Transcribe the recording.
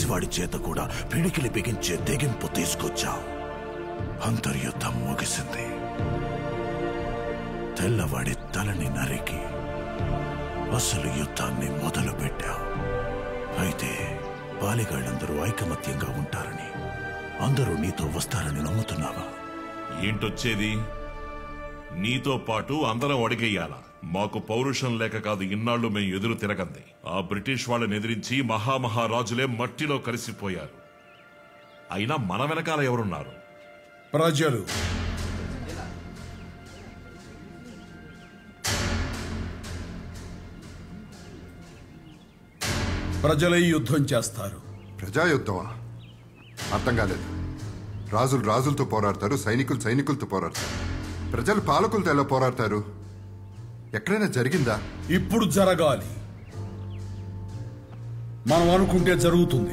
పసివాడి చేత కూడా పిడికిలి బిగించే తెగింపు తీసుకొచ్చావు. అంతర్యుద్ధం ముగిసింది. తెల్లవాడి తలని నరికి అసలు యుద్ధాన్ని మొదలు పెట్టావు. అయితే బాలిగాళ్ళందరూ ఐకమత్యంగా ఉంటారని, అందరూ నీతో వస్తారని నమ్ముతున్నావా? ఏంటొచ్చేది? నీతో పాటు అందరం అడిగేయాలా? మాకు పౌరుషం లేక కాదు ఇన్నాళ్లు మేము ఎదురు తిరగంది. ఆ బ్రిటిష్ వాళ్ళని ఎదిరించి మహామహారాజులే మట్టిలో కలిసిపోయారు. అయినా మన వెనకాల ఎవరున్నారు? ప్రజలు. ప్రజలే యుద్ధం చేస్తారు. ప్రజాయుద్ధమా? అర్థం కాలేదు. రాజులు రాజులతో పోరాడతారు, సైనికులు సైనికులతో పోరాడతారు. ప్రజలు పాలకులతో ఎలా పోరాడతారు? ఎక్కడైనా జరిగిందా? ఇప్పుడు జరగాలి. మనం అనుకుంటే జరుగుతుంది.